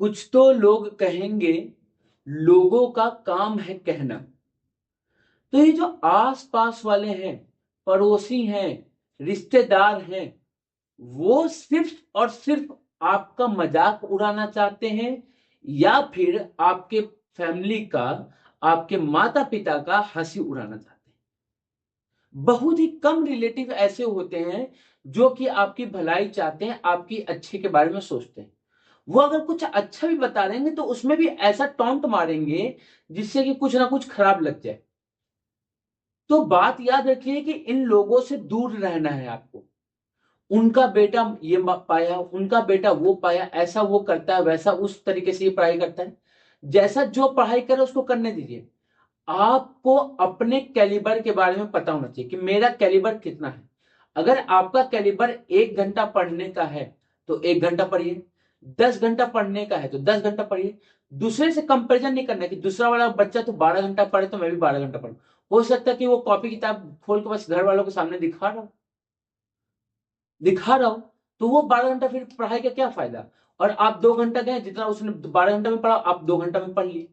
कुछ तो लोग कहेंगे, लोगों का काम है कहना। तो ये जो आस पास वाले हैं, पड़ोसी हैं, रिश्तेदार हैं, वो सिर्फ और सिर्फ आपका मजाक उड़ाना चाहते हैं, या फिर आपके फैमिली का, आपके माता पिता का हंसी उड़ाना चाहते हैं। बहुत ही कम रिलेटिव ऐसे होते हैं जो कि आपकी भलाई चाहते हैं, आपकी अच्छे के बारे में सोचते हैं। वो अगर कुछ अच्छा भी बता देंगे तो उसमें भी ऐसा टॉन्ट मारेंगे जिससे कि कुछ ना कुछ खराब लग जाए। तो बात याद रखिए कि इन लोगों से दूर रहना है आपको। उनका बेटा ये पाया, उनका बेटा वो पाया, ऐसा वो करता है, वैसा उस तरीके से ये पढ़ाई करता है, जैसा जो पढ़ाई करे उसको करने दीजिए। आपको अपने कैलिबर के बारे में पता होना चाहिए कि मेरा कैलिबर कितना है। अगर आपका कैलिबर 1 घंटा पढ़ने का है तो 1 घंटा पढ़िए, 10 घंटा पढ़ने का है तो 10 घंटा पढ़िए। दूसरे से कंपेरिजन नहीं करना कि दूसरा वाला बच्चा तो 12 घंटा पढ़े तो मैं भी 12 घंटा पढ़ू। हो सकता है कि वो कॉपी किताब खोल के बस घर वालों के सामने दिखा रहा हूं, तो वो 12 घंटा फिर पढ़ाई का क्या फायदा। और आप 2 घंटा गए, जितना उसने 12 घंटा में पढ़ा आप 2 घंटा में पढ़ लिए,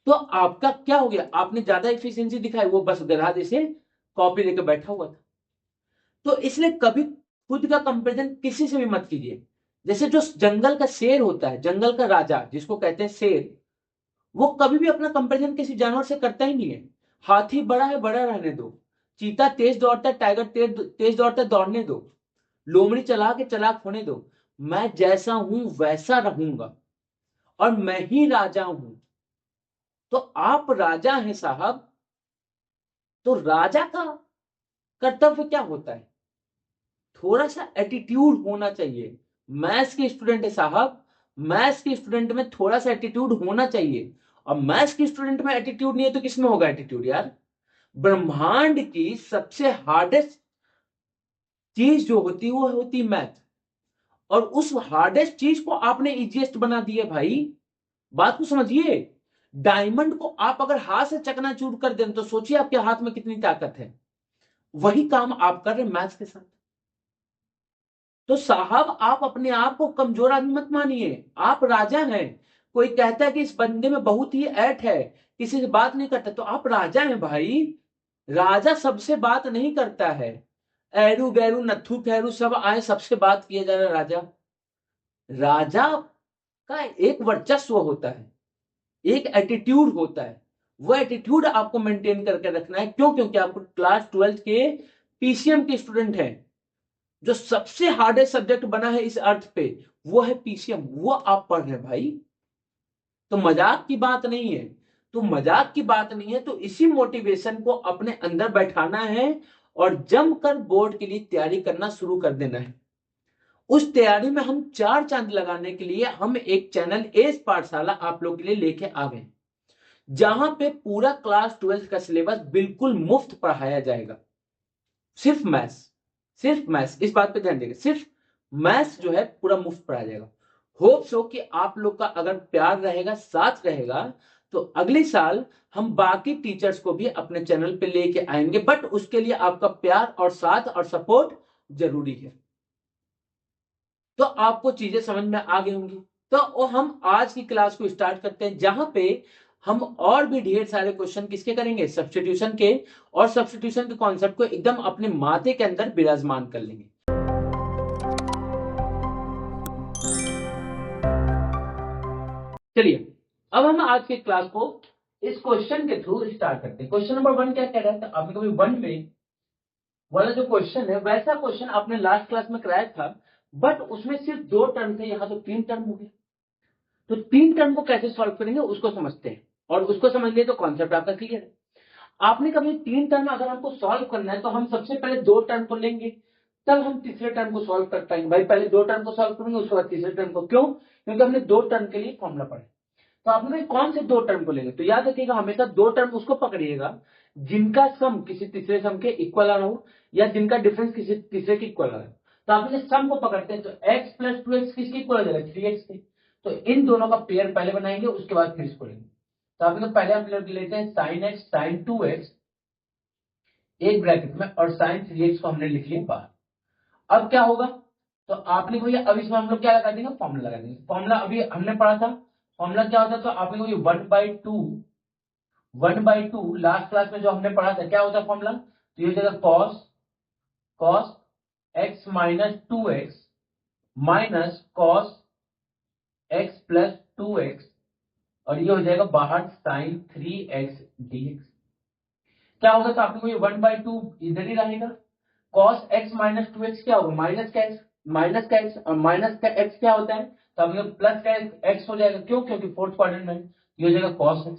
तो आपका क्या हो गया, आपने ज्यादा इफिशियंसी दिखाई, वो बस गधा जैसे कॉपी लेकर बैठा हुआ था। तो इसलिए कभी खुद का कंपेरिजन किसी से भी मत कीजिए। जैसे जो जंगल का शेर होता है, जंगल का राजा जिसको कहते हैं शेर, वो कभी भी अपना कंपेरिजन किसी जानवर से करता ही नहीं है। हाथी बड़ा है, बड़ा रहने दो। चीता तेज दौड़ता है, टाइगर तेज तेज दौड़ता है, दौड़ने दो। लोमड़ी चला के चलाक होने दो। मैं जैसा हूं वैसा रहूंगा, और मैं ही राजा हूं। तो आप राजा हैं साहब, तो राजा का कर्तव्य क्या होता है? थोड़ा सा एटीट्यूड होना चाहिए। मैथ्स के स्टूडेंट है साहब, मैथ्स के स्टूडेंट में थोड़ा सा एटीट्यूड होना चाहिए। और मैथ्स के स्टूडेंट में एटीट्यूड नहीं है तो किसमें होगा एटीट्यूड यार? ब्रह्मांड की सबसे हार्डेस्ट चीज जो होती है वो होती मैथ, और उस हार्डेस्ट चीज को आपने इजीएस्ट बना दिया भाई। बात को समझिए। डायमंड को आप अगर हाथ से चकनाचूर कर दें तो सोचिए आपके हाथ में कितनी ताकत है। वही काम आप कर रहे हैं मैथ्स के साथ। तो साहब आप अपने आप को कमजोर आदमी मत मानिए, आप राजा हैं। कोई कहता है कि इस बंदे में बहुत ही ऐठ है, किसी से बात नहीं करता, तो आप राजा हैं भाई। राजा सबसे बात नहीं करता है। एरू गैरू नत्थु खैरू सब आए, सबसे बात किया जा रहा है राजा। राजा का एक वर्चस्व होता है, एक एटीट्यूड होता है। वो एटीट्यूड आपको मेंटेन करके रखना है। क्यों? क्योंकि आपको क्लास 12th के पीसीएम के स्टूडेंट हैं। जो सबसे हार्डेस्ट सब्जेक्ट बना है इस अर्थ पे वो है पीसीएम, वो आप पढ़ रहे हैं भाई। तो मजाक की बात नहीं है। तो मजाक की बात नहीं है, तो इसी मोटिवेशन को अपने अंदर बैठाना है और जमकर बोर्ड के लिए तैयारी करना शुरू कर देना है। उस तैयारी में हम 4 चांद लगाने के लिए हम एक चैनल एस पाठशाला आप लोग के लिए लेके आ गए, जहां पे पूरा क्लास 12th का सिलेबस बिल्कुल मुफ्त पढ़ाया जाएगा। सिर्फ मैथ्स, सिर्फ मैथ्स, इस बात पे ध्यान देगा, सिर्फ मैथ्स जो है पूरा मुफ्त पढ़ाया जाएगा। होप सो कि आप लोग का अगर प्यार रहेगा, साथ रहेगा, तो अगले साल हम बाकी टीचर्स को भी अपने चैनल पे लेके आएंगे। बट उसके लिए आपका प्यार और साथ और सपोर्ट जरूरी है। तो आपको चीजें समझ में आ गई होंगी। तो हम आज की क्लास को स्टार्ट करते हैं, जहां पे हम और भी ढेर सारे क्वेश्चन किसके करेंगे, सब्स्टिट्यूशन के। और सब्स्टिट्यूशन के कॉन्सेप्ट को एकदम अपने माथे के अंदर विराजमान कर लेंगे। चलिए अब हम आज के क्लास को इस क्वेश्चन के थ्रू स्टार्ट करते हैं। क्वेश्चन नंबर 1 क्या कह रहा था? आपने कभी 1 में वाला जो क्वेश्चन है वैसा क्वेश्चन आपने लास्ट क्लास में कराया था, बट उसमें सिर्फ 2 टर्म थे, यहां तो 3 टर्म हो गए। तो 3 टर्म को कैसे सॉल्व करेंगे उसको समझते हैं, और उसको समझ लिए तो कॉन्सेप्ट आपका क्लियर है। आपने कभी 3 टर्म अगर हमको सॉल्व करना है तो हम सबसे पहले 2 टर्म को लेंगे, तब हम तीसरे टर्म को सॉल्व कर पाएंगे। भाई पहले 2 टर्म को सॉल्व करेंगे उसके बाद तीसरे टर्म को। क्यों? क्योंकि हमने 2 टर्म के लिए फॉर्मूला पढ़ा। तो आपने कौन से 2 टर्म को लेंगे? तो याद रखिएगा हमेशा 2 टर्म उसको पकड़िएगा जिनका सम किसी तीसरे सम के इक्वल आ रहा हो, या जिनका डिफरेंस किसी तीसरे के इक्वल आ रहा है। तो आप इसे सम को पकड़ते हैं तो x प्लस 2x किसके इक्वल आ जाएगा? 3x के। तो इन दोनों का पेयर पहले बनाएंगे, उसके बाद फिर इसको लेंगे। तो आप पहले हम लेते हैं साइन x साइन 2x एक ब्रैकेट में, और साइन 3x को हमने लिख लिया बाहर। अब क्या होगा? तो आपने को ये अब इसमें हम लोग क्या लगा देंगे, फॉर्मूला लगा देंगे। फॉर्मूला अभी हमने पढ़ा था, फॉर्मूला क्या होता है, तो आपने को ये 1/2 लास्ट क्लास में जो हमने पढ़ा था क्या होता है फॉर्मूला, तो ये हो जाएगा cos x minus 2x minus cos x plus 2x, और ये हो जाएगा बाहर साइन 3x dx। क्या होगा, तो आपको ये 1/2 इधर ही रहेगा, कॉस x माइनस 2x क्या होगा, माइनस का x, और माइनस का x क्या होता है, तो आपको प्लस का x हो जाएगा, क्यों, क्योंकि फोर्थ क्वाड्रेंट में ये हो जाएगा cos x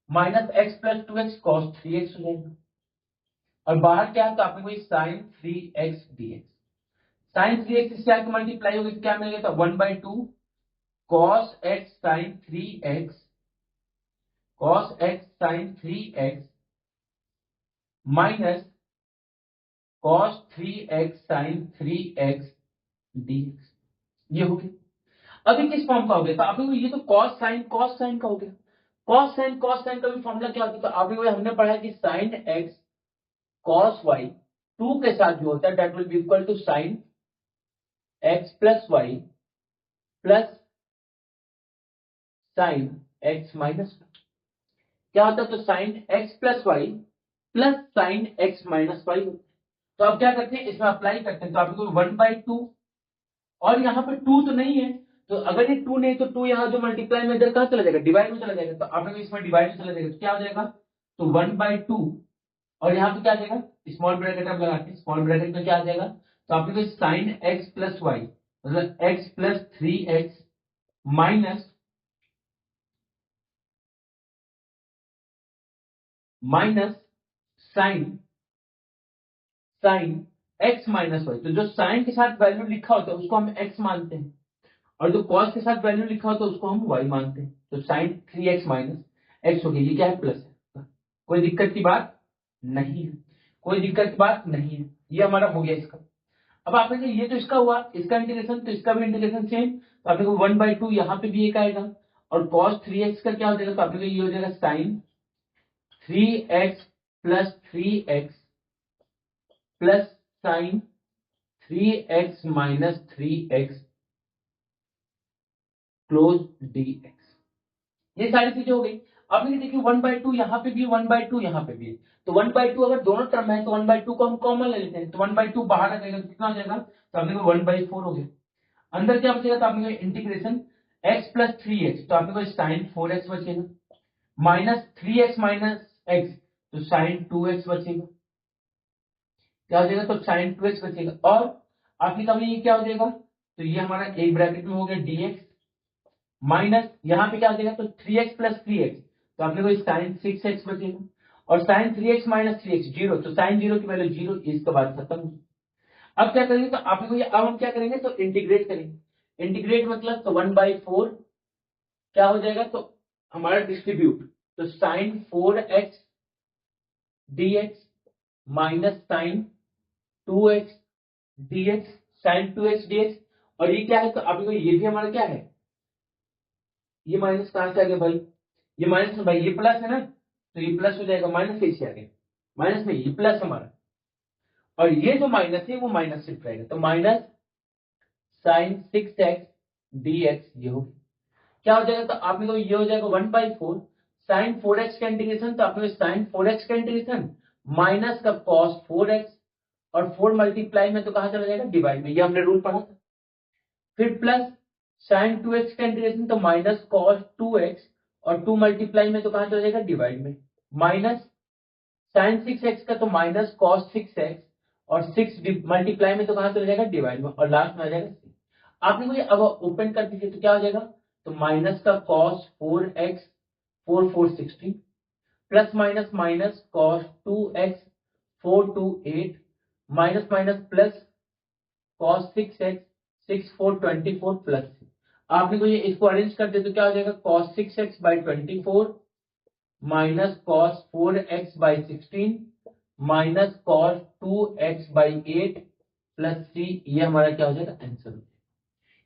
minus x plus 2x cos 3x हो जाएगा, और बाहर क्या है, तो आपको sign 3x dx। Sign 3x इससे आके मल्टीप्लाई होगी तो क्या मिलेगा, तो 1/2 cos x sine 3x minus cos 3x sin 3x dx, ये हो गया। अभी किस फॉर्म का हो गया, तो आपने ये तो cos sin का हो गया। cos sin का भी फॉर्मूला क्या होता है, तो आपने हमने पढ़ा है कि sin x cos y 2 के साथ जो होता है that will be equal to sin x plus y plus sin x minus, क्या होता है, तो sin x plus y plus sin x minus y। तो अब क्या करते हैं, इसमें अप्लाई करते हैं, तो आपको 1/2, और यहाँ पे 2 तो नहीं है, तो अगर ये 2 नहीं तो 2 यहाँ जो मल्टीप्लाई में इधर कहां चला जाएगा, डिवाइड में चला जाएगा, तो आपने इसमें डिवाइड में चला जाएगा, तो क्या हो जाएगा, तो 1/2, और यहाँ पे क्या आ जाएगा, स्मॉल ब्रैकेट आप लगाते हैं, स्मॉल ब्रैकेट में क्या आ जाएगा, तो आपके साइन x प्लस वाई मतलब x plus 3x minus sine x minus y. तो जो साइन के साथ वैल्यू लिखा होता है उसको हम x मानते हैं, और जो कॉस के साथ वैल्यू लिखा होता है उसको हम y मानते हैं, तो साइन 3x माइनस x हो गया, ये क्या है, प्लस है। कोई दिक्कत की बात नहीं है, कोई दिक्कत की बात नहीं है, ये हमारा हो गया इसका। अब आपने कहा ये तो इसका हुआ, इसका इंटीग्रेशन, तो इसका भी इंटीग्रेशन सेम, तो आपने को 1/2 यहाँ पे भी एक आएगा, और cos 3x का क्या हो जाएगा, तो आपने ये हो जाएगा sine 3x plus 3x plus sine 3x minus 3x close dx। ये सारी चीजें हो गई। अब ये देखिए 1/2 यहाँ पे भी 1/2 यहाँ पे भी है, तो 1/2 अगर दोनों टर्म है तो 1/2 को हम कॉमन ले लेते हैं, तो 1/2 बाहर आ जाएगा तो कितना हो जाएगा, तो आपने को 1/4 हो गया। अंदर क्या बचेगा, तो आपने इंटीग्रेशन x प्लस 3x, तो आपने को साइन 4x बचेगा, माइनस 3x माइनस x, तो साइन 2x बचेगा, क्या हो जाएगा, तो साइन 2x बचेगा, और आपकी कभी ये क्या हो जाएगा, तो ये हमारा एक ब्रैकेट में हो गया dx माइनस यहाँ पे क्या हो जाएगा, तो 3x प्लस 3x, तो आपने को साइन 6x बचेगा, और साइन 3x माइनस 3x 0, तो साइन 0 की वैल्यू 0, इसके बाद खत्म। अब क्या करेंगे, तो आपने को अब हम क्या करेंगे, तो इंटीग्रेट करेंगे। इंटीग्रेट मतलब तो 1/4 क्या हो जाएगा, तो हमारा डिस्ट्रीब्यूट, तो sine 4x dx minus sine 2x dx, sine 2x dx, और ये क्या है, तो आपको ये भी हमारा क्या है, ये माइनस कहां से आ गया भाई, ये माइनस है भाई, ये प्लस है ना, तो ये प्लस हो जाएगा, माइनस कैसे आ गया, माइनस में ये प्लस हमारा, और ये जो माइनस है वो माइनस शिफ्ट रहेगा, तो माइनस साइन 6x dx ये हो क्या हो जाएगा, तो आपने को ये हो जाएगा 1/4 साइन 4x का इंटीग्रेशन, तो आपने साइन 4x का इंटीग्रेशन माइनस का कॉस 4x, और 4 मल्टीप्लाई में तो कहां चला जाएगा, डिवाइड में, ये हमने रूल पढ़ा था। फिर प्लस साइन 2x का इंटीग्रेशन, तो माइनस कॉस 2x, और 2 मल्टीप्लाई में तो कहां चला जाएगा, डिवाइड में, माइनस साइन 6x का तो माइनस कॉस 6x, और 6 मल्टीप्लाई में तो कहां चला जाएगा, डिवाइड में, और लास्ट में आ जाएगा 6। आपने मुझे अब ओपन कर दीजिए, तो क्या हो जाएगा, तो माइनस का cos 4x 4 4 16 plus minus minus cos 2x 4 2 8 minus minus plus cos 6x 6 4 24 plus, आपने को ये इसको अरेंज कर दे तो क्या हो जाएगा, cos 6x by 24 minus cos 4x by 16 minus cos 2x by 8 plus 3, ये हमारा क्या हो जाएगा, आंसर,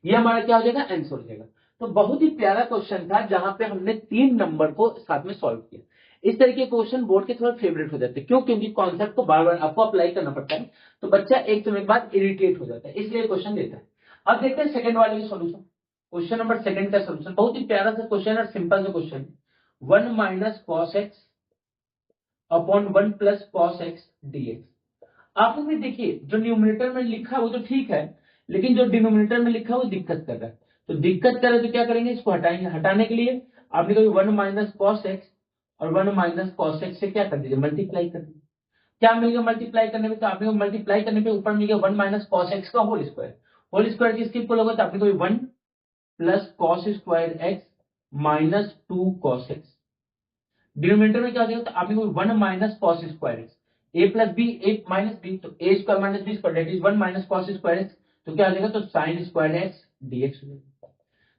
ये हमारा क्या हो जाएगा, आंसर हो जाएगा। तो बहुत ही प्यारा क्वेश्चन था जहां पे हमने 3 नंबर को साथ में सॉल्व किया। इस तरह के क्वेश्चन बोर्ड के थोड़ा फेवरेट हो जाते हैं। क्यों? क्योंकि कॉन्सेप्ट को बार बार आपको अप्लाई करना पड़ता है, तो बच्चा एक समय के बाद इरिटेट हो जाता है, इसलिए क्वेश्चन देता है। अब देखते हैं सेकंड वाले की सॉल्यूशन। क्वेश्चन नंबर सेकंड का सॉल्यूशन बहुत ही प्यारा सा क्वेश्चन और सिंपल सा क्वेश्चन है। 1 minus cos x upon 1 plus cos x dx. आप लोग भी देखिए, जो न्यूमरेटर में लिखा है वो तो ठीक है, लेकिन जो डिनोमिनेटर में लिखा है वो दिक्कत कर रहा है। तो दिक्कत कर रहा है तो क्या करेंगे, इसको हटाएंगे। हटाने के लिए आपने कभी 1 माइनस कॉस एक्स और 1 माइनस कॉस एक्स से क्या कर दीजिए, मल्टीप्लाई कर दीजिए। क्या मिलेगा मल्टीप्लाई करने में, तो आपने मल्टीप्लाई करने पे ऊपर मिलेगा 1 माइनस कॉस एक्स का होल स्क्वायर। होल स्क्वायर किसके इक्वल होगा, तो आपने कभी 1 plus cos square x minus 2 cos x. Denominator में क्या हो जाएगा, तो आपने कोई 1 minus cos square x, A plus B A minus B, तो A square minus B square that is 1 minus cos square x. तो क्या हो जाएगा, तो साइन स्क्वायर एक्स डीएक्स हो जाएगा।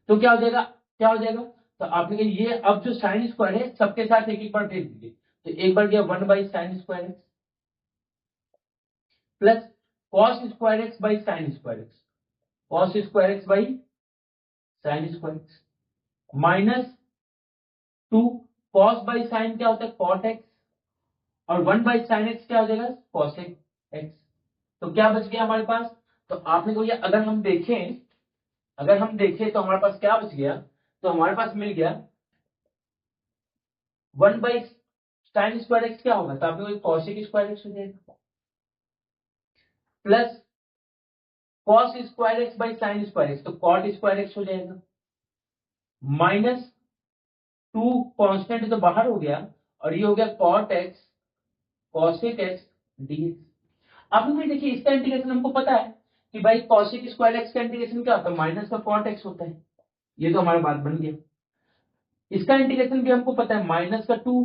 तो क्या हो जाएगा, क्या हो जाएगा, तो आपने कहा ये अब जो साइन स्क्वायर है सबके साथ एक एक बार भेज दीजिए। तो एक बार गया 1 by sine square x plus cos square x by sine square x, cos square x by sine square x minus 2 cos by sine क्या होता है, कॉट एक्स, और 1 बाई साइन एक्स क्या हो जाएगा, कॉसेक एक्स। तो क्या बच गया हमारे पास, तो आपने को ये अगर हम देखें तो हमारे पास क्या बच गया, तो हमारे पास मिल गया 1 बाई साइन स्क्वायर एक्स क्या होगा, तो आपने को कॉसेक स्क्वायर एक्स हो जाएगा plus cos square x by sine square x, तो कॉट स्क्वायर एक्स हो जाएगा माइनस 2 कॉन्स्टेंट तो बाहर हो गया, और ये हो गया cot x cosec x dx. अब भी देखिए इसका इंटीग्रेशन हमको पता है कि भाई कॉसेक स्क्वायर एक्स का इंटीग्रेशन क्या होता है, माइनस का कॉट एक्स होता है। ये तो हमारा बात बन गया। इसका इंटीग्रेशन भी हमको पता है, माइनस का 2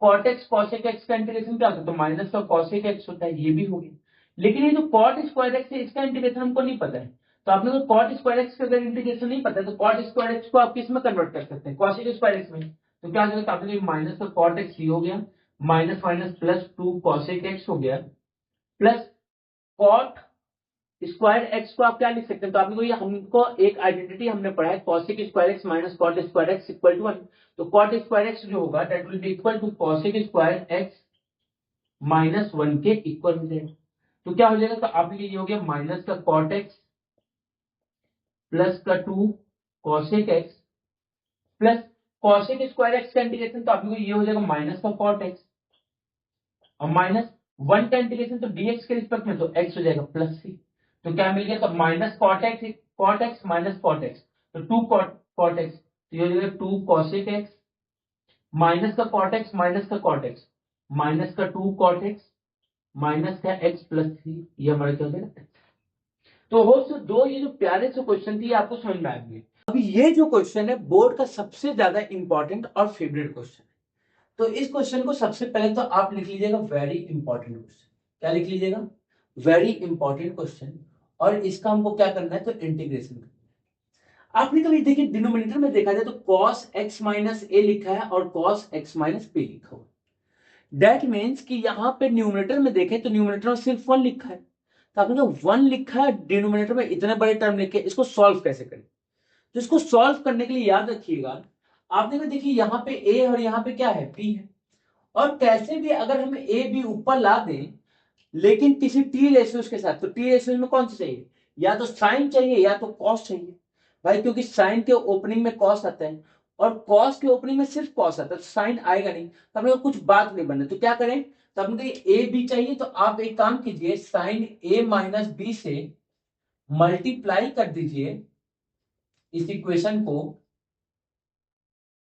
कॉट एक्स कॉसेक एक्स का इंटीग्रेशन क्या होता है, तो माइनस का कॉसेक एक्स होता है। ये भी हो गया। लेकिन ये जो कॉट स्क्वायर एक्स है इसका इंटीग्रेशन हमको नहीं पता है। तो आपने को कॉट स्क्वायर एक्स का अगर इंटीग्रेशन नहीं पता है, तो कॉट स्क्वायर एक्स को आप किस में कन्वर्ट कर सकते हैं, कॉसेक स्क्वायर एक्स में। तो क्या हो जाएगा, आपने माइनस का कॉट एक्स हो गया, minus minus plus 2 cosec x हो गया, प्लस कॉट स्क्वायर एक्स को आप क्या लिख सकते हैं, तो आपको ये हमको एक आइडेंटिटी हमने पढ़ा है, cosec square x minus cot square x equal to 1। तो कॉट स्क्वायर एक्स जो होगा that will be equal to cosec square x minus 1 के इक्वल हो जाएगा। तो क्या हो जाएगा, तो आपके लिए ये हो गया माइनस का कॉट एक्स प्लस का 2 cosec x plus cosec square x का इंटीग्रेशन, तो आपको ये हो जाएगा माइनस का कॉट एक्स और माइनस 1 का इंटीग्रेशन तो डीएक्स के रिस्पेक्ट में, तो एक्स हो जाएगा प्लस सी। तो क्या मिल गया, तो minus cot x minus cot x, तो 2 कॉट एक्स, तो ये हो जाएगा 2 कॉसेक एक्स माइनस का कॉट एक्स माइनस का कॉट एक्स माइनस का 2 कॉट एक्स माइनस का एक्स प्लस सी। ये हमारा क्या हो जाएगा। तो हो दो ये जो प्यारे से क्वेश्चन थी आपको समझ में आ गए। अभी ये जो क्वेश्चन है बोर्ड का सबसे ज्यादा इंपॉर्टेंट और फेवरेट क्वेश्चन है। तो इस क्वेश्चन को सबसे पहले तो आप लिख लीजिएगा वेरी इंपॉर्टेंट क्वेश्चन। क्या लिख लीजिएगा, वेरी इंपॉर्टेंट क्वेश्चन। और इसका हमको क्या करना है, तो इंटीग्रेशन करना है। आपने कभी देखिए डिनोमिनेटर में देखा जाए तो cos x माइनस ए लिखा है और cos x माइनस बी लिखा हुआ। दैट मीन्स कि यहां पे न्यूमरेटर में देखें तो न्यूमरेटर में सिर्फ 1 लिखा है, तो आपने 1 लिखा है डिनोमिनेटर में, इतने बड़े टर्म लिखे, इसको सॉल्व कैसे करें। तो इसको सॉल्व करने के लिए याद रखिएगा, आपने को देखिए यहाँ पे a और यहाँ पे क्या है, b है। और कैसे भी अगर हम ए बी ऊपर ला दें, लेकिन किसी टी रेशियोज के साथ, तो टी रेशियोज में कौन सा चाहिए, या तो साइन चाहिए या तो कॉस चाहिए भाई, क्योंकि साइन के ओपनिंग में कॉस आता है और कॉस के ओपनिंग में सिर्फ कॉस आता है, तो साइन आएगा नहीं, तो अपने को कुछ बात नहीं बनना। तो क्या करें, तो अपने ए बी चाहिए, तो आप एक काम कीजिए, साइन ए माइनस बी से मल्टीप्लाई कर दीजिए इस इक्वेशन को,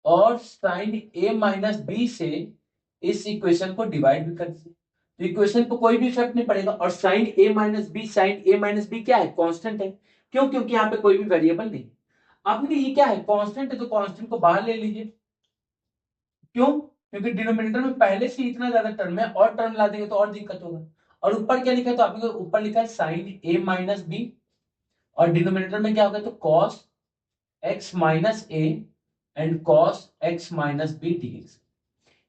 और साइन ए माइनस बी से इस इक्वेशन को डिवाइड भी कर दीजिए, तो इक्वेशन को कोई भी इफेक्ट नहीं पड़ेगा। और sign A minus B, sign A minus B क्या है, कांस्टेंट है। क्यों, क्योंकि यहाँ पे कोई भी वेरिएबल नहीं। आपने ये क्या है, कांस्टेंट है, तो कांस्टेंट को बाहर ले लीजिए। क्यों, क्योंकि डिनोमिनेटर में पहले से इतना ज्यादा टर्म है, और टर्म ला देंगे तो और दिक्कत होगा। और ऊपर क्या लिखा है, तो आपने ऊपर लिखा है साइन ए माइनस बी, और डिनोमिनेटर में क्या होगा, तो cos x minus A and cos x minus B dx.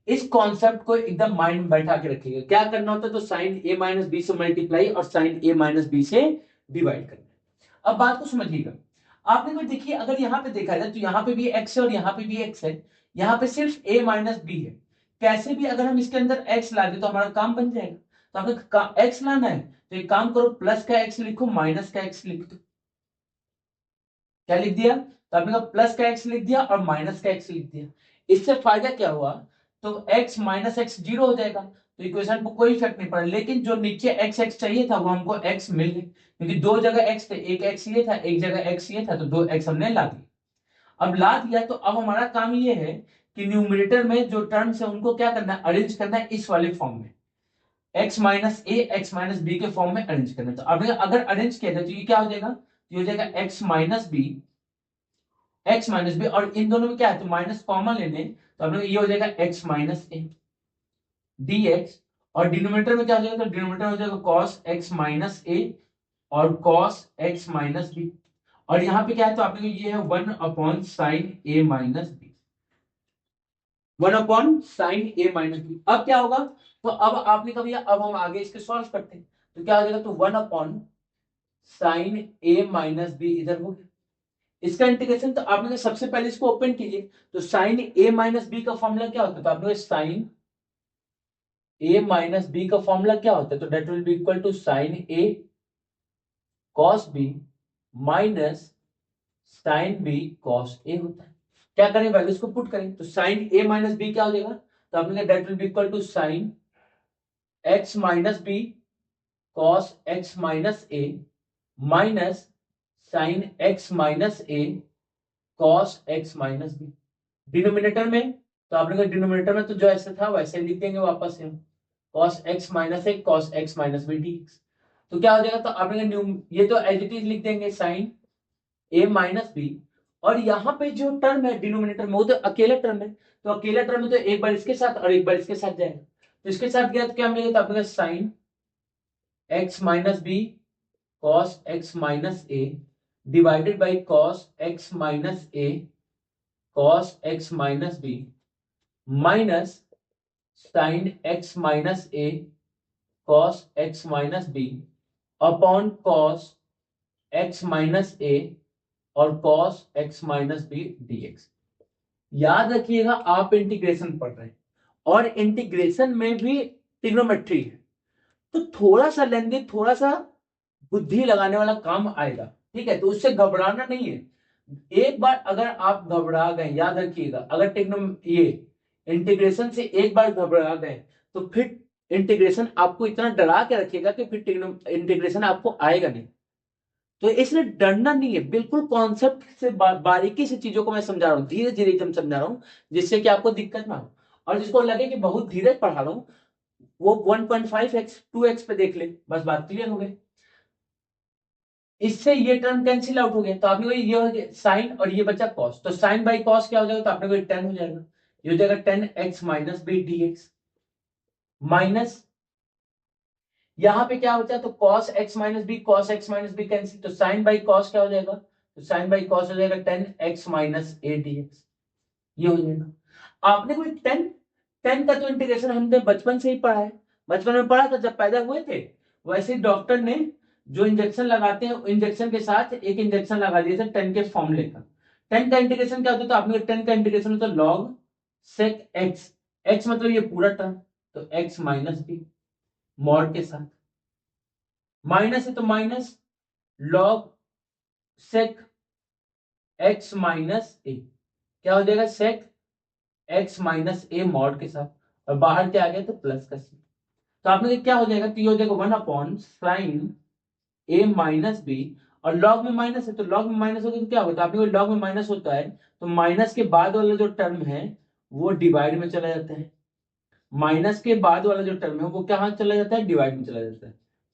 इस कॉन्सेप्ट को एकदम माइंड में बैठा के रखिएगा। क्या करना होता है, तो साइन ए माइनस बी से मल्टीप्लाई और साइन ए माइनस बी से डिवाइड करना है। अब बात को समझिएगा, आपने को देखिए अगर यहाँ पे देखा जाए तो यहाँ पे भी एक्स है और यहाँ पे भी एक्स है, यहाँ पे सिर्फ ए माइनस बी है। कैसे भी अगर हम इसके अंदर x ला दे तो हमारा काम बन जाएगा। तो आपको x लाना है तो एक काम करो, प्लस का x लिखो, माइनस का x लिख दो। क्या लिख दिया? तो आपने कहा प्लस का x लिख दिया और माइनस का x लिख दिया। इससे फायदा क्या हुआ? तो x माइनस एक्स जीरो हो जाएगा, तो इक्वेशन को कोई इफेक्ट नहीं पड़ा। लेकिन जो नीचे x चाहिए था वो हमको x मिल गए, क्योंकि दो जगह x थे, एक x ये था, एक जगह x ये था, तो दो x हमने ला दिया। अब ला दिया तो अब हमारा काम ये है कि न्यूमरेटर में जो टर्म्स है उनको क्या करना है, अरेंज करना है इस वाले फॉर्म में, x माइनस ए एक्स माइनस बी के फॉर्म में अरेंज करना है। तो अब अगर अरेंज किया जाए तो ये क्या हो जाएगा? ये हो जाएगा x minus B, x minus B, और इन दोनों में क्या है तो माइनस कॉमन लेने, तो अब ये हो जाएगा x माइनस ए dx, और डिनोमिनेटर में क्या हो जाएगा? तो डिनोमिनेटर हो जाएगा cos x माइनस ए और cos x माइनस बी, और यहाँ पे क्या है तो आपने ये है 1 upon sine A minus B, 1 upon sine A minus B. अब क्या होगा? तो अब आपने कहा भैया अब हम आगे इसके सॉल्व करते हैं, तो क्या हो जाएगा? तो 1 upon sine A minus B इधर हो गया। इसका इंटीग्रेशन तो आपने सबसे पहले इसको ओपन कीजिए, तो साइन ए माइनस बी का फॉर्मूला क्या होता है? तो आपने साइन ए माइनस बी का फॉर्मूला क्या होता है? तो that will be equal to sine A cos B minus sine B cos A होता है। क्या करें? वैल्यूज को पुट करें, तो साइन ए माइनस बी क्या हो जाएगा? तो आपने that will be equal to sine x minus B cos x minus A minus sine x minus A cos x minus B. Denominator में तो आपने कहा डिनोमिनेटर में तो जो ऐसे था वैसे लिख देंगे वापस से, cos x minus A cos x minus B dx। तो क्या हो जाएगा? तो आपने ये तो एज इट इज लिख देंगे साइन a माइनस बी, और यहाँ पे जो टर्म है डिनोमिनेटर में वो तो अकेला टर्म है, तो अकेला टर्म में तो एक बार इसके साथ और एक बार इसके साथ जाएगा, तो इसके साथ गया तो क्या मिलेगा? तो आपने sine x minus B cos x minus A divided by cos x minus A cos x minus B minus sine x minus A cos x minus B upon cos x minus A और cos x minus B dx। याद रखिएगा आप integration पढ़ रहे हैं और integration में भी ट्रिग्नोमेट्री है, तो थोड़ा सा लेंदी, थोड़ा सा बुद्धि लगाने वाला काम आएगा, ठीक है? तो उससे घबराना नहीं है। एक बार अगर आप घबरा गए, याद रखिएगा, अगर ये इंटीग्रेशन से एक बार घबरा गए तो फिर इंटीग्रेशन आपको इतना डरा के रखेगा कि फिर इंटीग्रेशन आपको आएगा नहीं। तो इसलिए डरना नहीं है, बिल्कुल कॉन्सेप्ट से बारीकी से चीजों को मैं समझा रहा हूँ, धीरे धीरे एकदम समझा रहा हूँ, जिससे कि आपको दिक्कत ना हो, और जिसको लगे कि बहुत धीरे पढ़ा रहा हूँ वो 1.5x 2x पे देख ले, बस बात क्लियर हो गई। इससे ये टर्म कैंसिल आउट हो गया, तो आपने ये हो गया साइन और ये बचा कॉस, तो साइन बाई कॉस क्या हो जाएगा? तो आपने को 10 हो जाएगा, ये हो जाएगा 10x minus B dx minus यहाँ पे क्या बचा? तो cos x minus B cos x minus B cancel, तो साइन बाई कॉस क्या हो जाएगा? तो साइन बाई कॉस हो जाएगा 10x माइनस ए dx, ये हो जाएगा। आपने कोई 10 का तो इंटीग्रेशन हमने बचपन से ही पढ़ा है, बचपन में पढ़ा था जब पैदा हुए थे, वैसे ही डॉक्टर ने जो इंजेक्शन लगाते हैं इंजेक्शन के साथ एक इंजेक्शन लगा दिया था 10 के फॉर्मूले का। 10 का इंटीग्रेशन क्या होता है? तो आपने 10 का इंटीग्रेशन होता है लॉग सेक एक्स, एक्स मतलब ये पूरा टर्म, तो एक्स माइनस बी मॉड के साथ, माइनस है तो minus log sec x minus A, क्या हो जाएगा? Sec x minus A mod के साथ, और बाहर क्या आ गया? तो प्लस का सी, तो आपने क्या हो जाएगा? तो ये हो जाएगा 1 upon sine A minus B, और लॉग में माइनस है तो लॉग में माइनस होगा तो क्या होता है? आपने लॉग में माइनस होता है तो माइनस के बाद वाला जो टर्म है वो डिवाइड में चला जाता है, माइनस के बाद वाला जो टर्म है वो कहाँ चला जाता है? डिवाइड में चला जाता है,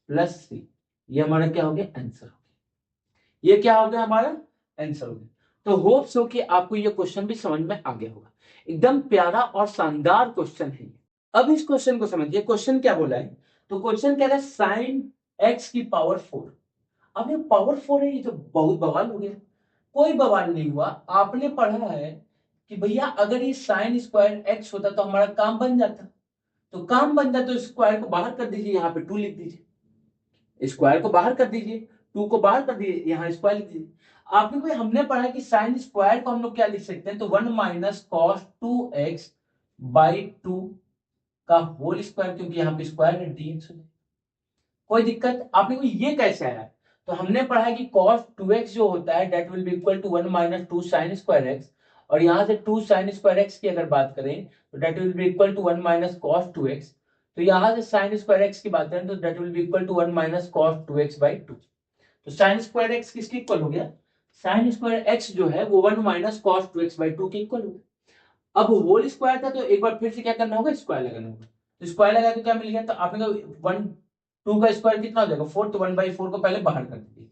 प्लस सी। ये हमारा क्या हो गया? आंसर हो गया। ये क्या हो गया? हमारा आंसर हो गया। तो होप्स हो कि आपको ये क्वेश्चन भी समझ में आ गया होगा, एकदम प्यारा और शानदार क्वेश्चन है। अब इस क्वेश्चन को समझिए, क्वेश्चन क्या बोला है? तो क्वेश्चन कह रहा है साइन एक्स की पावर 4। अब ये पावर 4 है, ये तो बहुत बवाल हो गया। कोई बवाल नहीं हुआ, आपने पढ़ा है कि भैया अगर ये साइन स्क्वायर एक्स होता तो हमारा काम बन जाता, तो काम बन जाता तो स्क्वायर को बाहर कर दीजिए, यहाँ पे 2 लिख दीजिए, स्क्वायर को बाहर कर दीजिए, 2 को बाहर कर दीजिए, यहाँ स्क्वायर लिख दीजिए। आपने हमने पढ़ा कि साइन स्क्वायर को हम लोग क्या लिख सकते हैं? तो 1 माइनस कॉस 2x बाई 2 का होल स्क्वायर, क्योंकि यहाँ पे स्क्वायर है dx हो जाएगा। कोई दिक्कत? आपने को ये कैसे आया? तो हमने पढ़ा है कि cos 2x जो होता है that will be equal to 1 minus 2 sin square x, और यहाँ से 2 sin square x की अगर बात करें तो that will be equal to 1 minus cos 2x, तो यहाँ से sin square x की बात करें तो that will be equal to 1 minus cos 2x by 2। तो sin square x किसके इक्वल हो गया? sin square x जो है वो 1 minus cos 2x by 2 के इक्वल हो गया। अब होल स्क्वायर था तो एक बार फिर से क्या करना होगा? स्क्वायर लगाना होगा। तो स्क्वायर लगा तो क्या मिल गया? तो आपने 1 2 का स्क्वायर कितना हो जाएगा? 4, तो 1/4 को पहले बाहर कर दीजिए।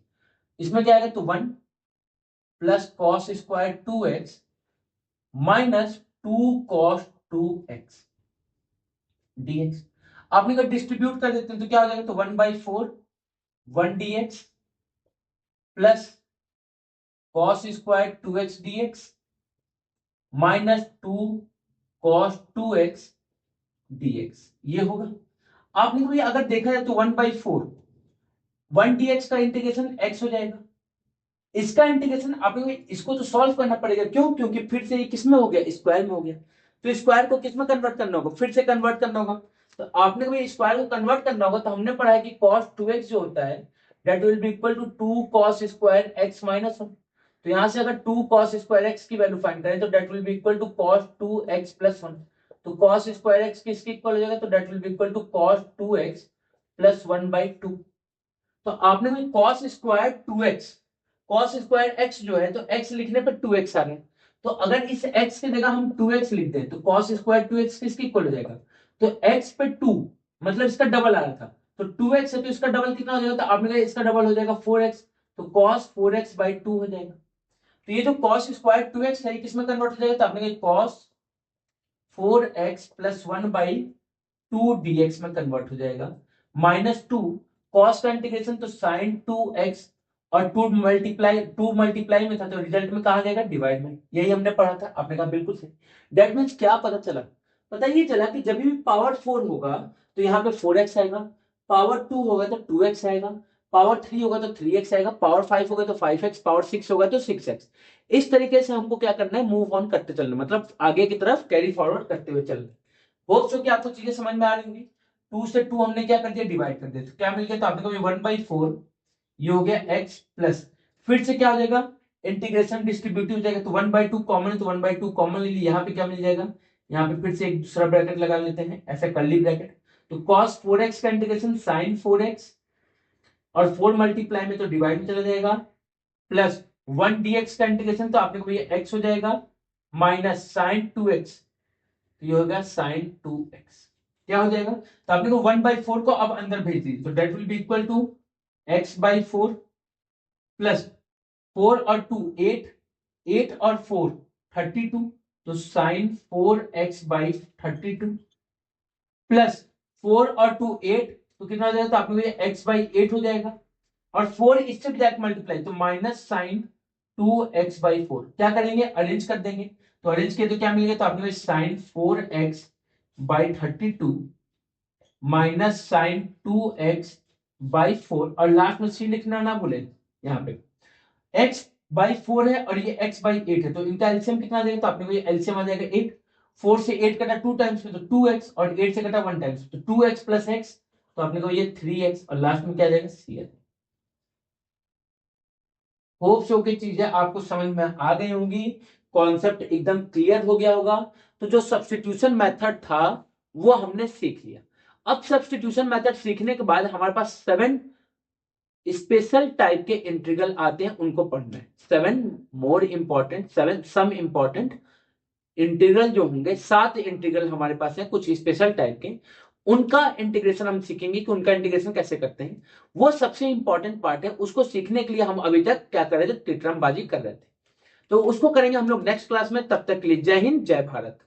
इसमें क्या आएगा? तो 1 plus cos square 2x minus 2 cos 2x dx। आपने अगर डिस्ट्रीब्यूट कर देते हैं तो क्या हो जाएगा? तो 1/4 1 dx plus cos square 2x dx minus 2 cos 2x dx, ये होगा। आपने को अगर देखा जाए तो 1/4 1 dx का इंटीग्रेशन x हो जाएगा, इसका इंटीग्रेशन आपने इसको तो सॉल्व करना पड़ेगा। क्यों? क्योंकि फिर से ये किस में हो गया? स्क्वायर में हो गया। तो स्क्वायर को किस में कन्वर्ट करना होगा? फिर से कन्वर्ट करना होगा। तो आपने को स्क्वायर को कन्वर्ट करना होगा, तो हमने पढ़ा है कि cos 2x जो होता है that will be equal to 2 cos square x minus 1। तो यहां से अगर 2 cos स्क्वायर x की वैल्यू फाइंड करें तो that will be equal to cos 2x plus 1। तो cos स्क्वायर x किसके इक्वल हो जाएगा? तो that will be equal to cos 2x plus 1/2। तो आपने में cos square 2x, cos square x जो है तो x लिखने पर 2x आ रहा है, तो अगर इस x की जगह हम 2x लिख दें तो cos स्क्वायर 2x किसके इक्वल हो जाएगा? तो x पे 2 मतलब इसका डबल आ रहा था, तो 2x है तो इसका डबल कितना हो जाएगा? तो आपने कहा इसका डबल हो जाएगा 4x, तो cos 4x/2 हो जाएगा। तो ये जो cos स्क्वायर 2x है किसमें कन्वर्ट हो जाएगा? तो आपने कहा cos 4x plus 1/2 dx में कन्वर्ट हो जाएगा, माइनस 2 cos का इंटीग्रेशन तो sin 2x और 2 मल्टीप्लाई में था तो रिजल्ट में कहा जाएगा? डिवाइड में। यही हमने पढ़ा था, आपने कहा बिल्कुल सही। दैट मींस क्या पता चला? पता ये चला कि जब भी पावर 4 होगा तो यहाँ पे 4x आएगा, पावर 2 होगा तो 2x आएगा, पावर 3 होगा तो 3x आएगा, पावर 5 होगा तो 5x, पावर 6 होगा तो 6x। इस तरीके से हमको क्या करना है? मूव ऑन करते चलना, मतलब आगे की तरफ कैरी फॉरवर्ड करते हुए चलना। होप सो कि आपको चीजें समझ में आ रही होंगी। 2 से 2 हमने क्या कर दिया? डिवाइड कर दिया, तो क्या मिल गया? तो आपने कहा 1/4 ये हो गया x प्लस, फिर से क्या हो जाएगा? इंटीग्रेशन डिस्ट्रीब्यूटिव हो जाएगा, तो 1/2 कॉमन है तो 1/2 कॉमन ले लिया। यहाँ पे क्या मिल जाएगा? यहाँ पे फिर से एक दूसरा ब्रैकेट लगा लेते हैं, ऐसा कर्ली ब्रैकेट। तो cos 4x का इंटीग्रेशन sin 4x और 4 मल्टीप्लाई में तो डिवाइड में चला जाएगा, प्लस 1 dx का इंटीग्रेशन तो आपने को ये x हो जाएगा माइनस sin 2x, तो ये होगा sin 2x। क्या हो जाएगा? तो आपने को 1/4 को अब अंदर भेज दीजिए, तो that will be equal to x/4 plus 4 और 2 8, 8 और 4 32, तो sin 4x/32 प्लस 4 और 2 8, तो कितना हो जाएगा? तो आपने को ये x/8 हो जाएगा, और 4 इससे भी डायरेक्ट मल्टीप्लाई तो माइनस sin 2x/4। क्या करेंगे? अरेंज कर देंगे, तो अरेंज किए तो क्या मिलेगा? तो आपने sin 4x/32 minus sin 2x/4, और लास्ट में c लिखना ना भूलें। यहाँ पे x/4 है और ये x/8 है, तो इनका एलसीएम कितना देगा? तो आपने को ये एलसीएम आ जाएगा 8। 4 से 8 कटा 2 टाइम्स में तो 2x, और 8 से कटा 1 टाइम्स तो 2x प्लस x, तो आपने को ये 3x, और लास्ट में क्या आ जाएगा? c। होप सो की चीजें आपको समझ में आ गई होंगी, कॉन्सेप्ट एकदम क्लियर हो गया होगा। तो जो सब्स्टिट्यूशन मेथड था वो हमने सीख लिया। अब सब्स्टिट्यूशन मेथड सीखने के बाद हमारे पास 7 स्पेशल टाइप के इंटीग्रल आते हैं, उनको पढ़ना है। 7 more important, 7 some important integral जो होंगे, 7 इंटीग्रल हमारे पास है कुछ स्पेशल टाइप के, उनका इंटीग्रेशन हम सीखेंगे कि उनका इंटीग्रेशन कैसे करते हैं। वो सबसे इंपॉर्टेंट पार्ट है, उसको सीखने के लिए हम अभी तक क्या कर रहे थे? टिट्रमबाजी कर रहे थे, तो उसको करेंगे हम लोग नेक्स्ट क्लास में। तब तक के लिए जय हिंद, जय भारत।